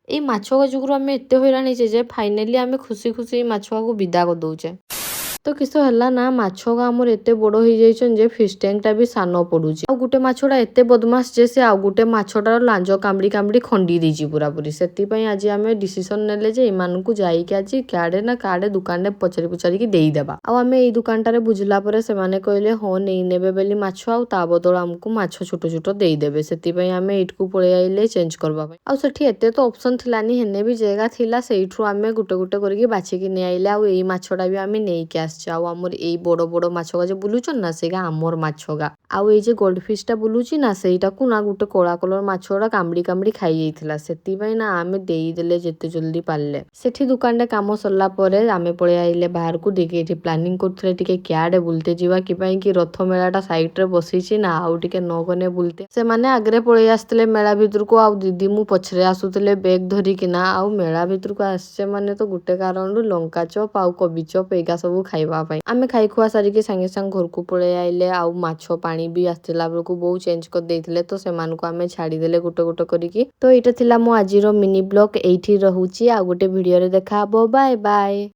ଏଇ ମାଛ ଯୋଗୁରୁ ଆମେ ଏତେ ହଇରାଣ ହେଇଛେ ଯେ ଫାଇନାଲି ଆମେ ଖୁସି ଖୁସି ମାଛକୁ ବିଦା କରିଦଉଛେ। ତ କିସ ହେଲା ନା ମାଛ ଆମର ଏତେ ବଡ଼ ହେଇଯାଇଛନ୍ ଯେ ଫିସ୍ ଟ୍ୟାଙ୍କଟା ବି ସାନ ପଡୁଛି। ଆଉ ଗୋଟେ ମାଛଟା ଏତେ ବଦମାସ ଯେ ସେ ଆଉ ଗୋଟେ ମାଛଟାର ଲାଞ୍ଜ କାମୁଡ଼ି କାମୁଡ଼ି ଖଣ୍ଡି ଦେଇଛି ପୁରାପୁରି। ସେଥିପାଇଁ ଆଜି ଆମେ ଡିସିସନ ନେଲେ ଯେ ଏମାନଙ୍କୁ ଯାଇକି ଆଜି କାଡେ ନା କାଡେ ଦୋକାନରେ ପଚାରି ପଚାରିକି ଦେଇଦେବା। ଆଉ ଆମେ ଏଇ ଦୋକାନଟାରେ ବୁଝିଲା ପରେ ସେମାନେ କହିଲେ ହଁ ନେଇନେବେ ବୋଲି ମାଛ, ଆଉ ତା ବଦଳ ଆମକୁ ମାଛ ଛୋଟ ଛୋଟ ଦେଇଦେବେ। ସେଥିପାଇଁ ଆମେ ଏଇଠିକୁ ପଳେଇ ଆଇଲେ ଚେଞ୍ଜ କରିବା ପାଇଁ। ଆଉ ସେଠି ଏତେ ତ ଅପସନ ଥିଲାନି, ହେନେ ବି ଜାଗା ଥିଲା, ସେଇଠୁ ଆମେ ଗୋଟେ ଗୋଟେ କରିକି ବାଛିକି ନେଇ ଆଇଲେ। ଆଉ ଏଇ ମାଛଟା ବି ଆମେ ନେଇକି ଆସିଛେ। ଆଉ ଆମର ଏଇ ବଡ଼ ବଡ଼ ମାଛଗା ଯେ ବୁଲୁଛନ୍ ନା ସେଇଟା ଆମର ମାଛଗା। ଆଉ ଏଇ ଯେ ଗୋଲ୍ଡ ଫିଶଟା ବୁଲୁଛି ନା ସେଇଟାକୁ ନା ଗୋଟେ କଳା କଲର ମାଛଟା କାମୁଡ଼ି କାମୁଡ଼ି ଖାଇଯାଇଥିଲା। ସେଥିପାଇଁ ନା ଆମେ ଦେଇଦେଲେ ଯେତେ ଜଲ୍ଦି ପାରିଲେ। ସେଠି ଦୋକାନରେ କାମ ସରିଲା ପରେ ଆମେ ପଳେଇ ଆଇଲେ ବାହାରକୁ। ଟିକେ ଏଠି ପ୍ଲାନିଂ କରୁଥିଲେ ଟିକେ କ୍ୟାଡେ ବୁଲତେ ଯିବା କି ପାଇଁ କି ରଥ ମେଳାଟା ସାଇଡରେ ବସିଛି ନା, ଆଉ ଟିକେ ନ ଗନେ ବୁଲତେ। ସେମାନେ ଆଗରେ ପଳେଇ ଆସିଥିଲେ ମେଳା ଭିତରକୁ, ଆଉ ଦିଦି ମୁଁ ପଛରେ ଆସୁଥିଲେ ବେଗ ଧରିକିନା। ଆଉ ମେଳା ଭିତରକୁ ଆସିଛେ ମାନେ ତ ଗୋଟେ କାରଣରୁ ଲଙ୍କା ଚପ ଆଉ କୋବି ଚପ ଏଇଗା ସବୁ ଖାଇବା ପାଇଁ। ଆମେ ଖାଇ ଖୁଆ ସାରିକି ସାଙ୍ଗେ ସାଙ୍ଗେ ଘରକୁ ପଳେଇ ଆଇଲେ। ଆଉ ମାଛ ପାଣି ବି ଆସିଥିଲା ବେଳକୁ ବୋଉ ଚେଞ୍ଜ କରିଦେଇଥିଲେ, ତ ସେମାନଙ୍କୁ ଆମେ ଛାଡ଼ିଦେଲେ ଗୋଟେ ଗୋଟେ କରିକି। ତ ଏଇଟା ଥିଲା ମୋ ଆଜିର ମିନି ବ୍ଲଗ। ଏଇଠି ରହୁଛି, ଆଉ ଗୋଟେ ଭିଡ଼ିଓରେ ଦେଖା ହବ। Bye bye.